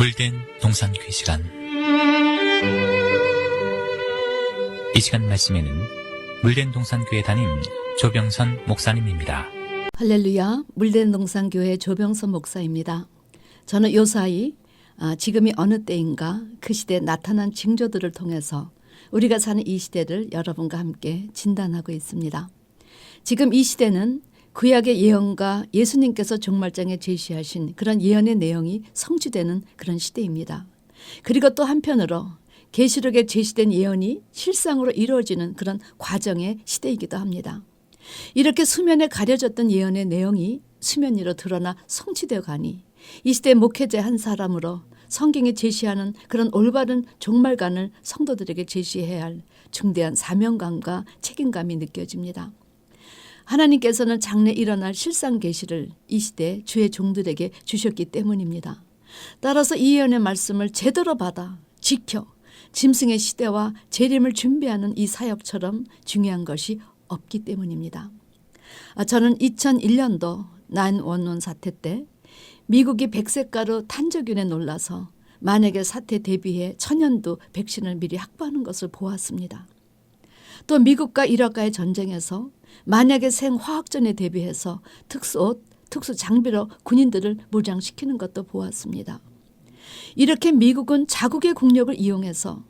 물된 동산귀 시간. 이 시간 말씀에는 물된 동산교회 담임 조병선 목사님입니다. 할렐루야, 물된 동산교회 조병선 목사입니다. 저는 요사이 지금이 어느 때인가 그 시대에 나타난 징조들을 통해서 우리가 사는 이 시대를 여러분과 함께 진단하고 있습니다. 지금 이 시대는 구약의 예언과 예수님께서 종말장에 제시하신 그런 예언의 내용이 성취되는 그런 시대입니다. 그리고 또 한편으로 계시록에 제시된 예언이 실상으로 이루어지는 그런 과정의 시대이기도 합니다. 이렇게 수면에 가려졌던 예언의 내용이 수면 위로 드러나 성취되어 가니 이 시대 목회자 한 사람으로 성경이 제시하는 그런 올바른 종말관을 성도들에게 제시해야 할 중대한 사명감과 책임감이 느껴집니다. 하나님께서는 장래 일어날 실상 계시를 이 시대 주의 종들에게 주셨기 때문입니다. 따라서 이 예언의 말씀을 제대로 받아 지켜 짐승의 시대와 재림을 준비하는 이 사역처럼 중요한 것이 없기 때문입니다. 저는 2001년도 9/11 사태 때 미국이 백색가루 탄저균에 놀라서 만약에 사태 대비해 천연두 백신을 미리 확보하는 것을 보았습니다. 또 미국과 이라크의 전쟁에서 만약에 생화학전에 대비해서 특수옷, 특수장비로 군인들을 무장시키는 것도 보았습니다. 이렇게 미국은 자국의 국력을 이용해서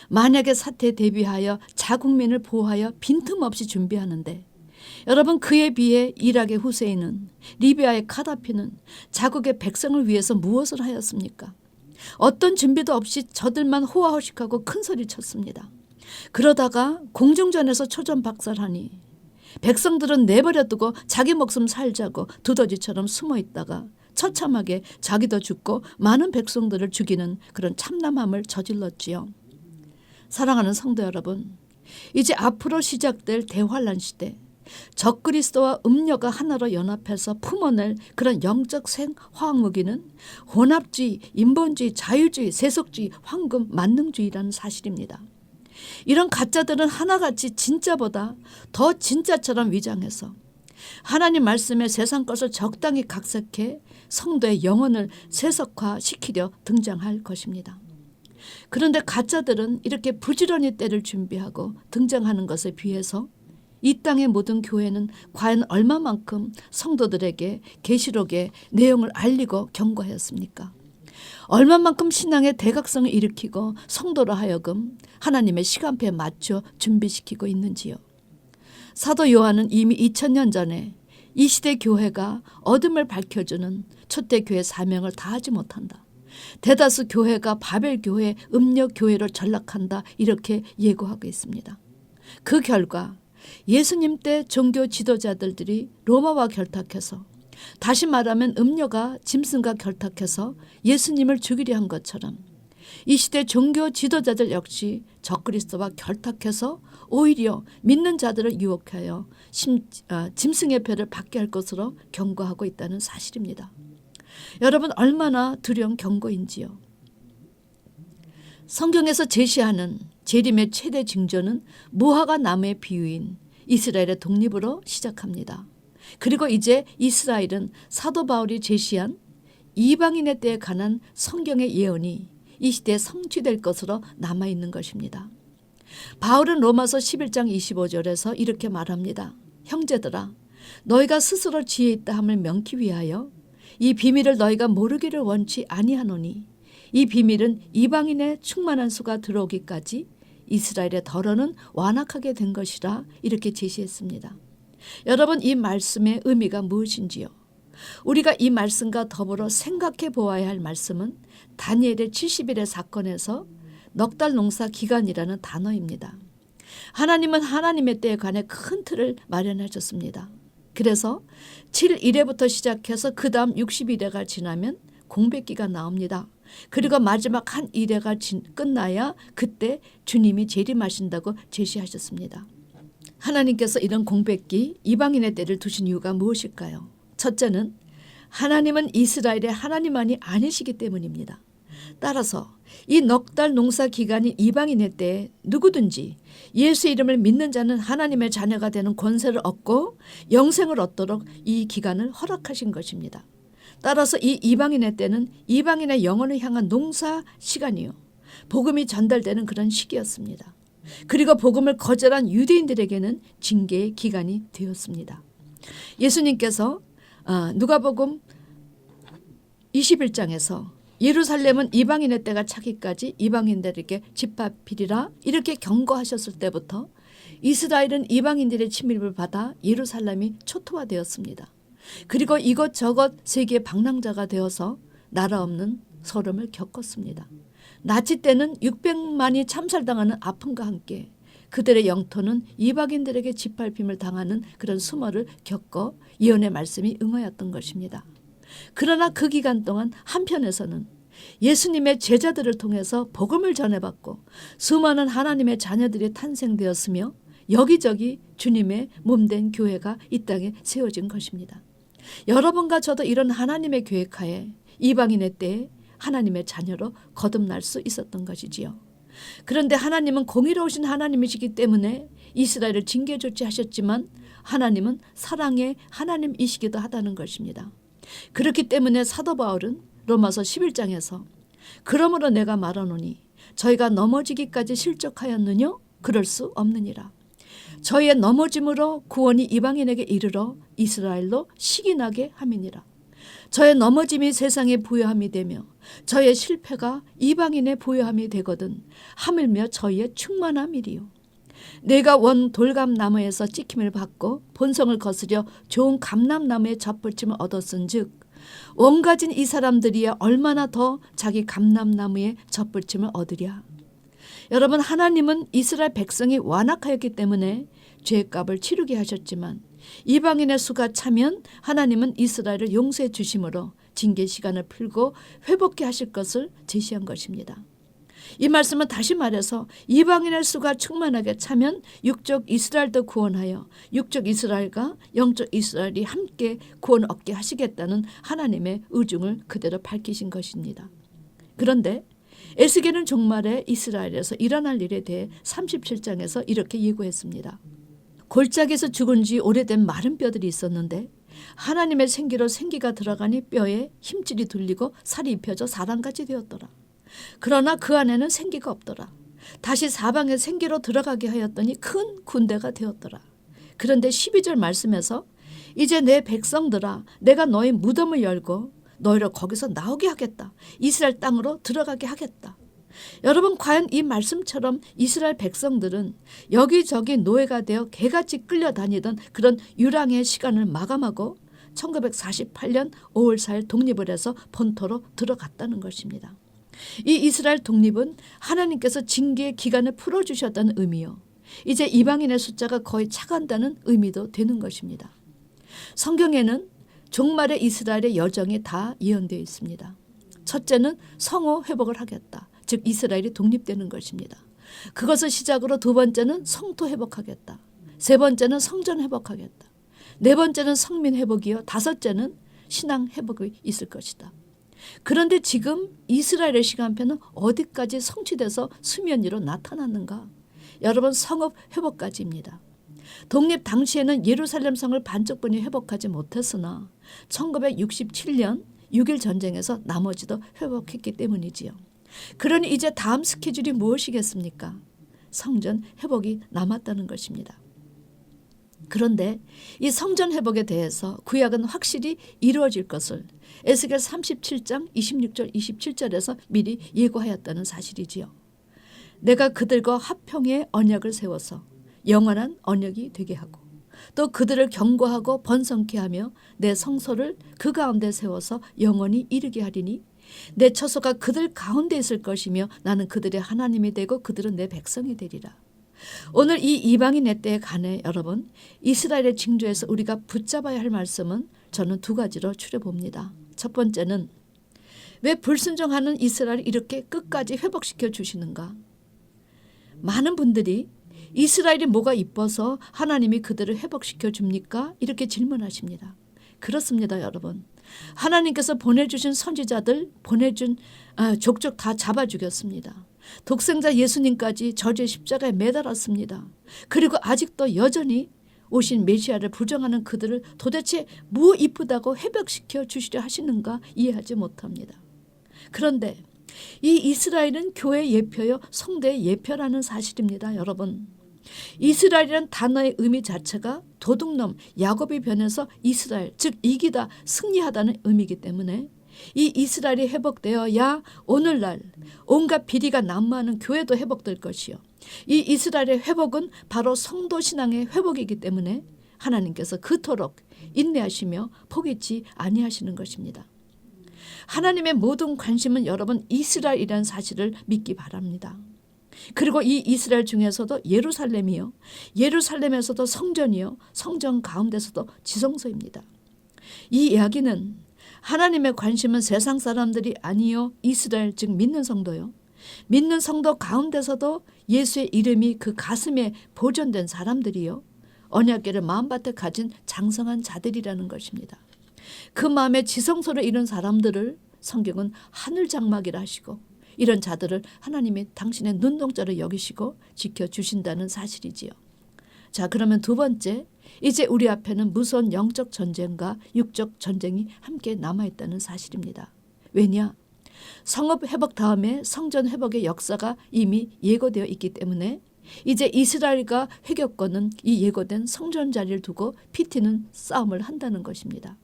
만약에 사태에 대비하여 자국민을 보호하여 빈틈없이 준비하는데 여러분 그에 비해 이라크의 후세인은 리비아의 카다피는 자국의 백성을 위해서 무엇을 하였습니까? 어떤 준비도 없이 저들만 호화호식하고 큰소리 쳤습니다. 그러다가 공중전에서 초전박살하니 백성들은 내버려두고 자기 목숨 살자고 두더지처럼 숨어 있다가 처참하게 자기도 죽고 많은 백성들을 죽이는 그런 참담함을 저질렀지요. 사랑하는 성도 여러분, 이제 앞으로 시작될 대환란 시대, 적그리스도와 음녀가 하나로 연합해서 품어낼 그런 영적 생화학무기는 혼합주의, 인본주의, 자유주의, 세속주의, 황금, 만능주의라는 사실입니다. 이런 가짜들은 하나같이 진짜보다 더 진짜처럼 위장해서 하나님 말씀에 세상 것을 적당히 각색해 성도의 영혼을 세속화시키려 등장할 것입니다. 그런데 가짜들은 이렇게 부지런히 때를 준비하고 등장하는 것에 비해서 이 땅의 모든 교회는 과연 얼마만큼 성도들에게 계시록의 내용을 알리고 경고하였습니까? 얼마만큼 신앙의 대각성을 일으키고 성도로 하여금 하나님의 시간표에 맞춰 준비시키고 있는지요. 사도 요한은 이미 2000년 전에 이 시대 교회가 어둠을 밝혀주는 초대교회 사명을 다하지 못한다. 대다수 교회가 바벨교회, 음녀교회로 전락한다 이렇게 예고하고 있습니다. 그 결과 예수님 때 종교 지도자들이 로마와 결탁해서 다시 말하면 음녀가 짐승과 결탁해서 예수님을 죽이려 한 것처럼 이 시대 종교 지도자들 역시 적그리스도와 결탁해서 오히려 믿는 자들을 유혹하여 짐승의 표를 받게 할 것으로 경고하고 있다는 사실입니다. 여러분 얼마나 두려운 경고인지요. 성경에서 제시하는 재림의 최대 징조는 무화과 나무의 비유인 이스라엘의 독립으로 시작합니다. 그리고 이제 이스라엘은 사도 바울이 제시한 이방인의 때에 관한 성경의 예언이 이 시대에 성취될 것으로 남아있는 것입니다. 바울은 로마서 11장 25절에서 이렇게 말합니다. 형제들아 너희가 스스로 지혜 있다 함을 명기 위하여 이 비밀을 너희가 모르기를 원치 아니하노니 이 비밀은 이방인의 충만한 수가 들어오기까지 이스라엘의 덜어는 완악하게 된 것이라 이렇게 제시했습니다. 여러분 이 말씀의 의미가 무엇인지요? 우리가 이 말씀과 더불어 생각해 보아야 할 말씀은 다니엘의 70일의 사건에서 넉 달 농사 기간이라는 단어입니다. 하나님은 하나님의 때에 관해 큰 틀을 마련하셨습니다. 그래서 7일에부터 시작해서 그 다음 60일에가 지나면 공백기가 나옵니다. 그리고 마지막 한 일회가 끝나야 그때 주님이 재림하신다고 제시하셨습니다. 하나님께서 이런 공백기 이방인의 때를 두신 이유가 무엇일까요? 첫째는 하나님은 이스라엘의 하나님만이 아니시기 때문입니다. 따라서 이 넉 달 농사 기간인 이방인의 때에 누구든지 예수 이름을 믿는 자는 하나님의 자녀가 되는 권세를 얻고 영생을 얻도록 이 기간을 허락하신 것입니다. 따라서 이 이방인의 때는 이방인의 영혼을 향한 농사 시간이요. 복음이 전달되는 그런 시기였습니다. 그리고 복음을 거절한 유대인들에게는 징계의 기간이 되었습니다. 예수님께서 누가복음 21장에서 예루살렘은 이방인의 때가 차기까지 이방인들에게 집합이리라 이렇게 경고하셨을 때부터 이스라엘은 이방인들의 침입을 받아 예루살렘이 초토화되었습니다. 그리고 이것저것 세계의 방랑자가 되어서 나라 없는 소름을 겪었습니다. 나치 때는 600만이 참살당하는 아픔과 함께 그들의 영토는 이방인들에게 짓밟힘을 당하는 그런 수모를 겪어 예언의 말씀이 응하였던 것입니다. 그러나 그 기간 동안 한편에서는 예수님의 제자들을 통해서 복음을 전해받고 수많은 하나님의 자녀들이 탄생되었으며 여기저기 주님의 몸된 교회가 이 땅에 세워진 것입니다. 여러분과 저도 이런 하나님의 계획하에 이방인의 때에 하나님의 자녀로 거듭날 수 있었던 것이지요. 그런데 하나님은 공의로우신 하나님이시기 때문에 이스라엘을 징계 조치하셨지만 하나님은 사랑의 하나님이시기도 하다는 것입니다. 그렇기 때문에 사도 바울은 로마서 11장에서 그러므로 내가 말하노니 저희가 넘어지기까지 실족하였느뇨? 그럴 수 없느니라. 저희의 넘어짐으로 구원이 이방인에게 이르러 이스라엘로 시기나게 함이니라. 저의 넘어짐이 세상의 부요함이 되며 저의 실패가 이방인의 부요함이 되거든 하물며 저희의 충만함이리요. 내가 원 돌감나무에서 찍힘을 받고 본성을 거스려 좋은 감람나무의 젖불침을 얻었은즉 원가진 이 사람들이야 얼마나 더 자기 감람나무의 젖불침을 얻으랴. 여러분, 하나님은 이스라엘 백성이 완악하였기 때문에 죄값을 치르게 하셨지만 이방인의 수가 차면 하나님은 이스라엘을 용서해 주심으로 징계 시간을 풀고 회복케 하실 것을 제시한 것입니다. 이 말씀은 다시 말해서 이방인의 수가 충만하게 차면 육적 이스라엘도 구원하여 육적 이스라엘과 영적 이스라엘이 함께 구원 얻게 하시겠다는 하나님의 의중을 그대로 밝히신 것입니다. 그런데 에스겔은 종말에 이스라엘에서 일어날 일에 대해 37장에서 이렇게 예고했습니다. 골짜기에서 죽은 지 오래된 마른 뼈들이 있었는데 하나님의 생기로 생기가 들어가니 뼈에 힘줄이 들리고 살이 입혀져 사람같이 되었더라. 그러나 그 안에는 생기가 없더라. 다시 사방에 생기로 들어가게 하였더니 큰 군대가 되었더라. 그런데 12절 말씀에서 이제 내 백성들아 내가 너희 무덤을 열고 너희를 거기서 나오게 하겠다. 이스라엘 땅으로 들어가게 하겠다. 여러분, 과연 이 말씀처럼 이스라엘 백성들은 여기저기 노예가 되어 개같이 끌려다니던 그런 유랑의 시간을 마감하고 1948년 5월 4일 독립을 해서 본토로 들어갔다는 것입니다. 이 이스라엘 독립은 하나님께서 징계의 기간을 풀어주셨다는 의미요. 이제 이방인의 숫자가 거의 차간다는 의미도 되는 것입니다. 성경에는 종말의 이스라엘의 여정이 다 예언되어 있습니다. 첫째는 성호 회복을 하겠다. 즉 이스라엘이 독립되는 것입니다. 그것을 시작으로 두 번째는 성토 회복하겠다. 세 번째는 성전 회복하겠다. 네 번째는 성민 회복이요. 다섯째는 신앙 회복이 있을 것이다. 그런데 지금 이스라엘의 시간표는 어디까지 성취돼서 수면 위로 나타났는가? 여러분, 성읍 회복까지입니다. 독립 당시에는 예루살렘 성을 반쪽뿐이 회복하지 못했으나 1967년 6.1 전쟁에서 나머지도 회복했기 때문이지요. 그러니 이제 다음 스케줄이 무엇이겠습니까? 성전 회복이 남았다는 것입니다. 그런데 이 성전 회복에 대해서 구약은 확실히 이루어질 것을 에스겔 37장 26절 27절에서 미리 예고하였다는 사실이지요. 내가 그들과 화평의 언약을 세워서 영원한 언약이 되게 하고 또 그들을 경고하고 번성케 하며 내 성소를 그 가운데 세워서 영원히 이르게 하리니 내 처소가 그들 가운데 있을 것이며 나는 그들의 하나님이 되고 그들은 내 백성이 되리라. 오늘 이 이방인의 때에 관해 여러분, 이스라엘의 징조에서 우리가 붙잡아야 할 말씀은 저는 두 가지로 추려봅니다. 첫 번째는 왜 불순종하는 이스라엘을 이렇게 끝까지 회복시켜 주시는가? 많은 분들이 이스라엘이 뭐가 이뻐서 하나님이 그들을 회복시켜 줍니까? 이렇게 질문하십니다. 그렇습니다, 여러분. 하나님께서 보내주신 선지자들, 보내준 족족 다 잡아 죽였습니다. 독생자 예수님까지 저주의 십자가에 매달았습니다. 그리고 아직도 여전히 오신 메시아를 부정하는 그들을 도대체 뭐 이쁘다고 회복시켜 주시려 하시는가 이해하지 못합니다. 그런데 이 이스라엘은 교회 예표요 성도의 예표라는 사실입니다. 여러분, 이스라엘이라는 단어의 의미 자체가 도둑놈 야곱이 변해서 이스라엘, 즉 이기다 승리하다는 의미이기 때문에 이 이스라엘이 회복되어야 오늘날 온갖 비리가 난무하는 교회도 회복될 것이요, 이 이스라엘의 회복은 바로 성도 신앙의 회복이기 때문에 하나님께서 그토록 인내하시며 포기치 아니하시는 것입니다. 하나님의 모든 관심은 여러분 이스라엘이라는 사실을 믿기 바랍니다. 그리고 이 이스라엘 중에서도 예루살렘이요, 예루살렘에서도 성전이요, 성전 가운데서도 지성소입니다. 이 이야기는 하나님의 관심은 세상 사람들이 아니요 이스라엘, 즉 믿는 성도요, 믿는 성도 가운데서도 예수의 이름이 그 가슴에 보존된 사람들이요, 언약궤를 마음밭에 가진 장성한 자들이라는 것입니다. 그 마음에 지성소를 이룬 사람들을 성경은 하늘 장막이라 하시고, 이런 자들을 하나님이 당신의 눈동자로 여기시고 지켜주신다는 사실이지요. 자, 그러면 두 번째, 이제 우리 앞에는 무서운 영적 전쟁과 육적 전쟁이 함께 남아있다는 사실입니다. 왜냐? 성읍 회복 다음에 성전 회복의 역사가 이미 예고되어 있기 때문에 이제 이스라엘과 회격권은 이 예고된 성전 자리를 두고 피튀는 싸움을 한다는 것입니다.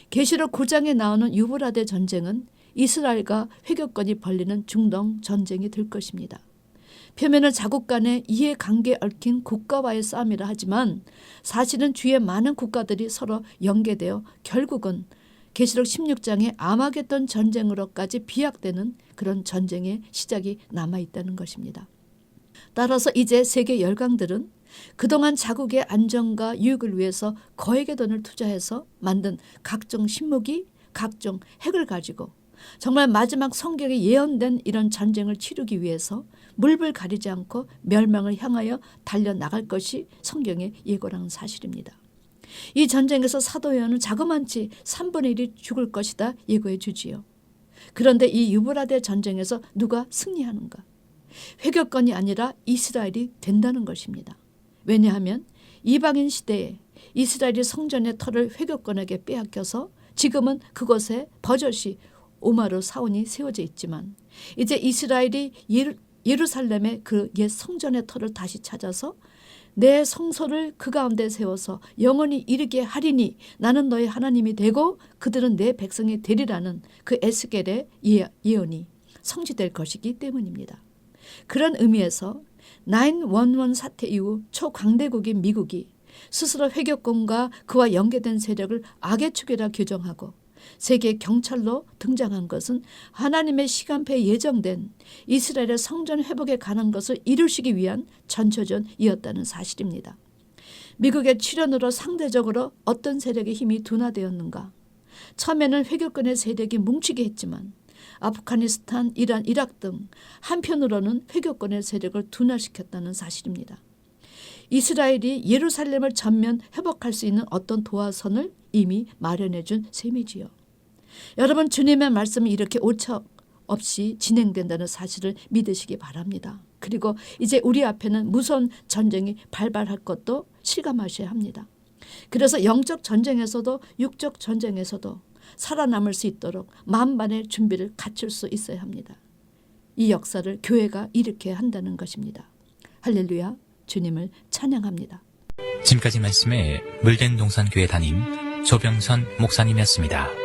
계시록 9장에 나오는 유브라데 전쟁은 이스라엘과 회격권이 벌리는 중동 전쟁이 될 것입니다. 표면은 자국 간의 이해관계에 얽힌 국가와의 싸움이라 하지만 사실은 주위의 많은 국가들이 서로 연계되어 결국은 계시록 16장의 아마겟돈 전쟁으로까지 비약되는 그런 전쟁의 시작이 남아있다는 것입니다. 따라서 이제 세계 열강들은 그동안 자국의 안정과 유익을 위해서 거액의 돈을 투자해서 만든 각종 신무기, 각종 핵을 가지고 정말 마지막 성경에 예언된 이런 전쟁을 치르기 위해서 물불 가리지 않고 멸망을 향하여 달려나갈 것이 성경의 예고라는 사실입니다. 이 전쟁에서 사도 요한은 자그만치 3분의 1이 죽을 것이다 예고해 주지요. 그런데 이 유브라데 전쟁에서 누가 승리하는가? 회격권이 아니라 이스라엘이 된다는 것입니다. 왜냐하면 이방인 시대에 이스라엘이 성전의 터를 회격권에게 빼앗겨서 지금은 그곳에 버젓이 오마르 사원이 세워져 있지만 이제 이스라엘이 예루살렘의 그 옛 성전의 터를 다시 찾아서 내 성소를 그 가운데 세워서 영원히 이르게 하리니 나는 너의 하나님이 되고 그들은 내 백성이 되리라는 그 에스겔의 예언이 성취될 것이기 때문입니다. 그런 의미에서 9/11 사태 이후 초강대국인 미국이 스스로 회격권과 그와 연계된 세력을 악의 축이라 규정하고 세계 경찰로 등장한 것은 하나님의 시간표에 예정된 이스라엘의 성전 회복에 관한 것을 이루시기 위한 전초전이었다는 사실입니다. 미국의 출현으로 상대적으로 어떤 세력의 힘이 둔화되었는가? 처음에는 회격권의 세력이 뭉치게 했지만 아프가니스탄, 이란, 이라크 등 한편으로는 회격권의 세력을 둔화시켰다는 사실입니다. 이스라엘이 예루살렘을 전면 회복할 수 있는 어떤 도화선을 이미 마련해 준 셈이지요. 여러분, 주님의 말씀이 이렇게 오차 없이 진행된다는 사실을 믿으시기 바랍니다. 그리고 이제 우리 앞에는 무서운 전쟁이 발발할 것도 실감하셔야 합니다. 그래서 영적 전쟁에서도 육적 전쟁에서도 살아남을 수 있도록 만반의 준비를 갖출 수 있어야 합니다. 이 역사를 교회가 일으켜야 한다는 것입니다. 할렐루야, 주님을 찬양합니다. 지금까지 말씀에 물된 동산교회 담임 조병선 목사님이었습니다.